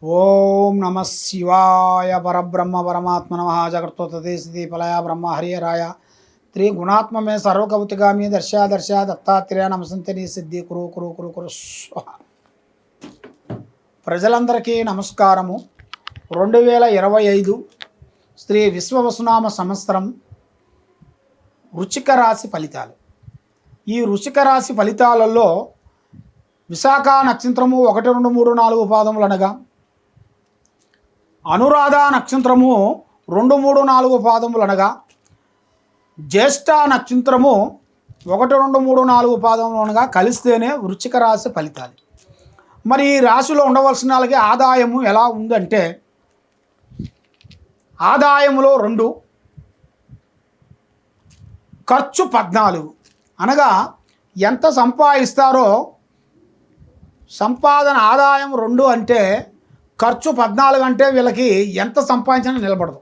ఓం నమ శివాయ పరబ్రహ్మ పరమాత్మ నమ జగత్తే స్థితి పలయ బ్రహ్మ హరియరాయ త్రిగుణాత్మమే సర్వకౌతిగామి దర్శ దత్తాత్రేయ నమసంతని సిద్ధి కురు కురు కురు కురు స్వాహ. ప్రజలందరికీ నమస్కారము. 2025 శ్రీ విశ్వవసునామ సంవత్సరం వృశ్చిక రాశి ఫలితాలు. ఈ వృశ్చిక రాశి ఫలితాలలో విశాఖ నక్షత్రము 1, 2, 3, 4 పాదములు అనగా అనురాధ నక్షత్రము 2, 3, 4 పాదములు అనగా జ్యేష్ఠ నక్షత్రము 1, 2, 3, 4 పాదములు అనగా కలిస్తేనే వృశ్చిక రాశి ఫలితాలు. మరి ఈ రాశిలో ఉండవలసిన వాళ్ళకి ఆదాయము ఎలా ఉందంటే ఆదాయములో 2, ఖర్చు 14. అనగా ఎంత సంపాదిస్తారో సంపాదన ఆదాయం 2 అంటే ఖర్చు 14 అంటే వీళ్ళకి ఎంత సంపాదించినా నిలబడదు.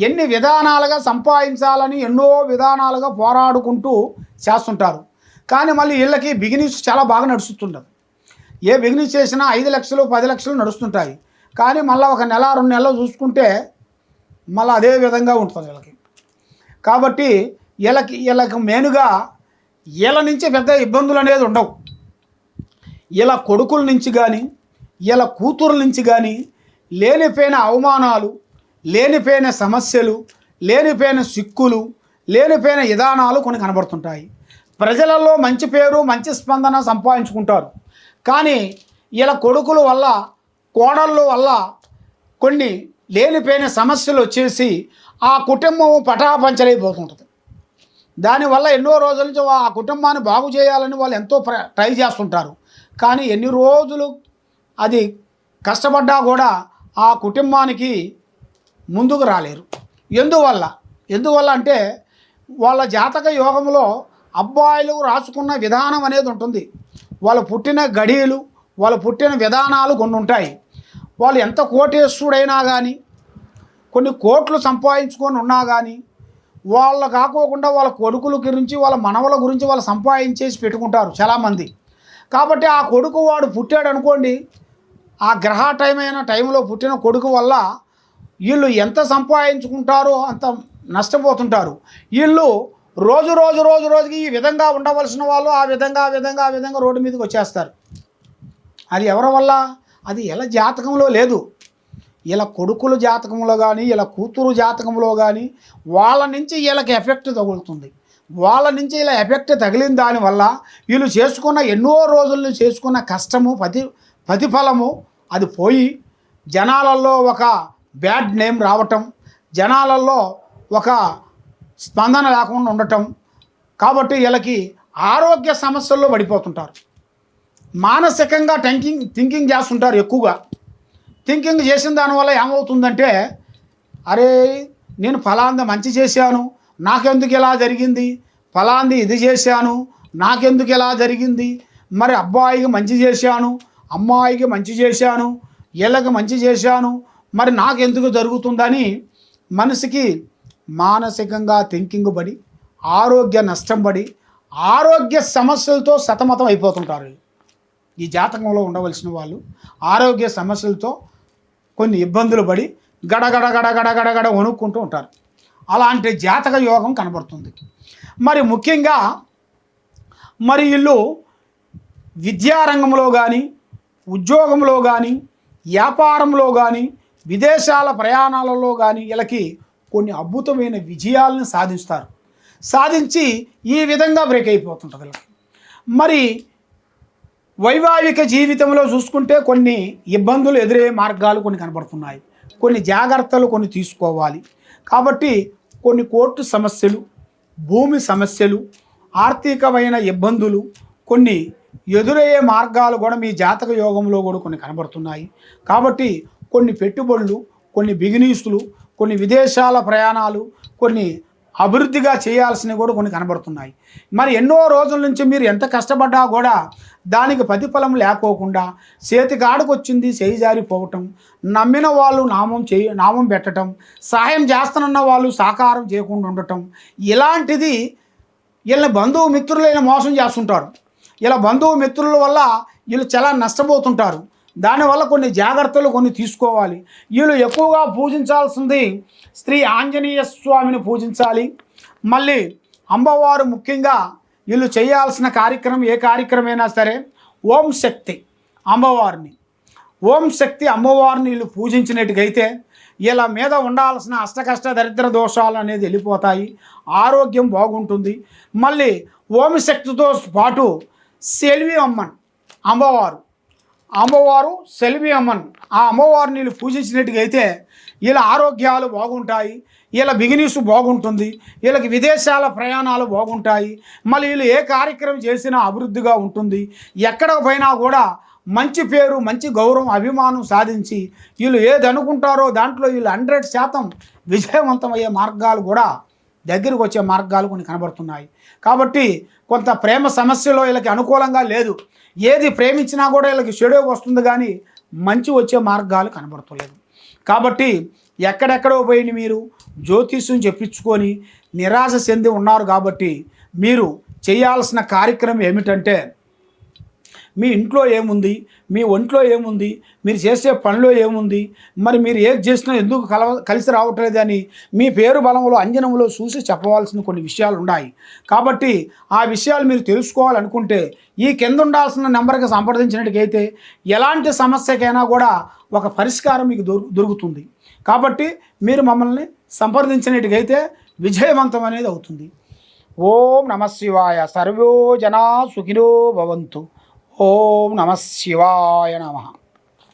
ఎన్ని విధానాలుగా సంపాదించాలని ఎన్నో విధానాలుగా పోరాడుకుంటూ చేస్తుంటారు. కానీ మళ్ళీ వీళ్ళకి బిజినెస్ చాలా బాగా నడుస్తుంటుంది. ఏ బిజినెస్ చేసినా 5 లక్షలు 10 లక్షలు నడుస్తుంటాయి. కానీ మళ్ళీ 1 నెల 2 నెలలు చూసుకుంటే మళ్ళీ అదే విధంగా ఉంటుంది వీళ్ళకి. కాబట్టి వీళ్ళకి మెయిన్గా వీళ్ళ నుంచి పెద్ద ఇబ్బందులు అనేది ఉండవు. వీళ్ళ కొడుకుల నుంచి కానీ వీళ్ళ కూతురు నుంచి కానీ లేనిపోయిన అవమానాలు, లేనిపోయిన సమస్యలు, లేనిపోయిన సిక్కులు, లేనిపోయిన విధానాలు కొన్ని కనబడుతుంటాయి. ప్రజలలో మంచి పేరు మంచి స్పందన సంపాదించుకుంటారు. కానీ వీళ్ళ కొడుకుల వల్ల కోడళ్ళ వల్ల కొన్ని లేనిపోయిన సమస్యలు వచ్చేసి ఆ కుటుంబం పటాపంచలైపోతుంటుంది. దానివల్ల ఎన్నో రోజుల నుంచి ఆ కుటుంబాన్ని బాగు చేయాలని వాళ్ళు ఎంతో ట్రై చేస్తుంటారు. కానీ ఎన్ని రోజులు అది కష్టపడ్డా కూడా ఆ కుటుంబానికి ముందుకు రాలేరు. ఎందువల్ల అంటే వాళ్ళ జాతక యోగంలో అబ్బాయిలు రాసుకున్న విధానం అనేది ఉంటుంది. వాళ్ళు పుట్టిన గడియలు, వాళ్ళు పుట్టిన విధానాలు కొన్ని ఉంటాయి. వాళ్ళు ఎంత కోటేశ్వరుడైనా కానీ కొన్ని కోట్లు సంపాదించుకొని ఉన్నా కానీ వాళ్ళు కాకోకుండా వాళ్ళ కొడుకుల గురించి వాళ్ళ మనవల గురించి వాళ్ళు సంపాదించేసి పెట్టుకుంటారు చాలామంది. కాబట్టి ఆ కొడుకు వాడు పుట్టాడు అనుకోండి, ఆ గ్రహ టైంలో పుట్టిన కొడుకు వల్ల వీళ్ళు ఎంత సంపాదించుకుంటారో అంత నష్టపోతుంటారు. వీళ్ళు రోజుకి ఈ విధంగా ఉండవలసిన వాళ్ళు ఆ విధంగా రోడ్డు మీదకి వచ్చేస్తారు. అది ఎవరి వల్ల? అది ఇలా జాతకంలో లేదు. ఇలా కొడుకుల జాతకంలో కానీ ఇలా కూతురు జాతకంలో కానీ వాళ్ళ నుంచి వీళ్ళకి ఎఫెక్ట్ తగులుతుంది. వాళ్ళ నుంచి ఇలా ఎఫెక్ట్ తగిలిన దానివల్ల వీళ్ళు చేసుకున్న ఎన్నో రోజులు చేసుకున్న కష్టము ప్రతిఫలము అది పోయి జనాలలో ఒక బ్యాడ్ నేమ్ రావటం, జనాలలో ఒక స్పందన లేకుండా ఉండటం. కాబట్టి వీళ్ళకి ఆరోగ్య సమస్యల్లో పడిపోతుంటారు. మానసికంగా థింకింగ్ చేస్తుంటారు. ఎక్కువగా థింకింగ్ చేసిన దానివల్ల ఏమవుతుందంటే, అరే నేను ఫలాంది మంచి చేశాను, నాకెందుకు ఇలా జరిగింది, ఫలాంది ఇది చేశాను, నాకెందుకు ఇలా జరిగింది, మరి అబ్బాయికి మంచి చేశాను, అమ్మాయికి మంచి చేశాను, వీళ్ళకి మంచి చేశాను, మరి నాకెందుకు జరుగుతుందని మనిషికి మానసికంగా థింకింగ్ పడి ఆరోగ్య నష్టం పడి ఆరోగ్య సమస్యలతో సతమతం అయిపోతుంటారు. ఈ జాతకంలో ఉండవలసిన వాళ్ళు ఆరోగ్య సమస్యలతో కొన్ని ఇబ్బందులు పడి గడగడ వణుక్కుంటూ ఉంటారు. అలాంటి జాతక యోగం కనబడుతుంది. మరి ముఖ్యంగా మరి వీళ్ళు విద్యారంగంలో కానీ ఉద్యోగంలో కానీ వ్యాపారంలో కానీ విదేశాల ప్రయాణాలలో కానీ వీళ్ళకి కొన్ని అద్భుతమైన విజయాలను సాధించి ఈ విధంగా బ్రేక్ అయిపోతుంటుంది వీళ్ళకి. మరి వైవాహిక జీవితంలో చూసుకుంటే కొన్ని ఇబ్బందులు ఎదురయ్యే మార్గాలు కొన్ని కనబడుతున్నాయి. కొన్ని జాగ్రత్తలు కొన్ని తీసుకోవాలి. కాబట్టి కొన్ని కోర్టు సమస్యలు, భూమి సమస్యలు, ఆర్థికమైన ఇబ్బందులు కొన్ని ఎదురయ్యే మార్గాలు కూడా మీ జాతక యోగంలో కూడా కొన్ని కనబడుతున్నాయి. కాబట్టి కొన్ని పెట్టుబడులు, కొన్ని బిజినెస్లు, కొన్ని విదేశాల ప్రయాణాలు, కొన్ని అభివృద్ధిగా చేయాల్సినవి కూడా కొన్ని కనబడుతున్నాయి. మరి ఎన్నో రోజుల నుంచి మీరు ఎంత కష్టపడ్డా కూడా దానికి ప్రతిఫలం లేకోకుండా చేతికాడకు వచ్చింది చేయి జారిపోవటం, నమ్మిన వాళ్ళు నామం పెట్టడం, సహాయం చేస్తానన్న వాళ్ళు సహకారం చేయకుండా ఉండటం, ఇలాంటిది వీళ్ళ బంధువు మిత్రులైన మోసం చేస్తుంటారు. ఇలా బంధువు మిత్రుల వల్ల వీళ్ళు చాలా నష్టపోతుంటారు. దానివల్ల కొన్ని జాగ్రత్తలు కొన్ని తీసుకోవాలి. వీళ్ళు ఎక్కువగా పూజించాల్సింది శ్రీ ఆంజనేయ స్వామిని పూజించాలి. మళ్ళీ అమ్మవారు ముఖ్యంగా వీళ్ళు చేయాల్సిన కార్యక్రమం ఏ కార్యక్రమైనా సరే ఓం శక్తి అమ్మవారిని వీళ్ళు పూజించినట్టుగైతే ఇలా మీద ఉండాల్సిన అష్టకష్ట దరిద్ర దోషాలు అనేది వెళ్ళిపోతాయి, ఆరోగ్యం బాగుంటుంది. మళ్ళీ ఓం శక్తితో పాటు సెల్వి అమ్మన్ అమ్మవారు సెల్వి అమ్మన్ ఆ అమ్మవారిని వీళ్ళు పూజించినట్టుగైతే వీళ్ళ ఆరోగ్యాలు బాగుంటాయి, వీళ్ళ బిజినెస్ బాగుంటుంది, వీళ్ళకి విదేశాల ప్రయాణాలు బాగుంటాయి. మళ్ళీ వీళ్ళు ఏ కార్యక్రమం చేసినా అభివృద్ధిగా ఉంటుంది. ఎక్కడ పోయినా కూడా మంచి పేరు, మంచి గౌరవం, అభిమానం సాధించి వీళ్ళు ఏది అనుకుంటారో దాంట్లో వీళ్ళు 100% విజయవంతమయ్యే మార్గాలు కూడా దగ్గరికి వచ్చే మార్గాలు కొన్ని కనబడుతున్నాయి. కాబట్టి కొంత ప్రేమ సమస్యలో వీళ్ళకి అనుకూలంగా లేదు. ఏది ప్రేమించినా కూడా వీళ్ళకి చెడు వస్తుంది కానీ మంచి వచ్చే మార్గాలు కనబడతలేదు. కాబట్టి ఎక్కడెక్కడో పోయి మీరు జ్యోతిష్యం చెప్పించుకొని నిరాశ చెంది ఉన్నారు. కాబట్టి మీరు చేయాల్సిన కార్యక్రమం ఏమిటంటే మీ ఇంట్లో ఏముంది, మీ ఒంట్లో ఏముంది, మీరు చేసే పనిలో ఏముంది, మరి మీరు ఏది చేసినా ఎందుకు కలిసి రావట్లేదని మీ పేరు బలంలో అంజనంలో చూసి చెప్పవలసిన కొన్ని విషయాలు ఉన్నాయి. కాబట్టి ఆ విషయాలు మీరు తెలుసుకోవాలనుకుంటే ఈ కింద ఉండాల్సిన నెంబర్కి సంప్రదించినట్టుకైతే ఎలాంటి సమస్యకైనా కూడా ఒక పరిష్కారం మీకు దొరుకుతుంది. కాబట్టి మీరు మమ్మల్ని సంప్రదించినట్టుకైతే విజయవంతం అనేది అవుతుంది. ఓం నమః శివాయ. సర్వో జనా సుఖినో భవంతు. ఓం నమః శివాయ నమః.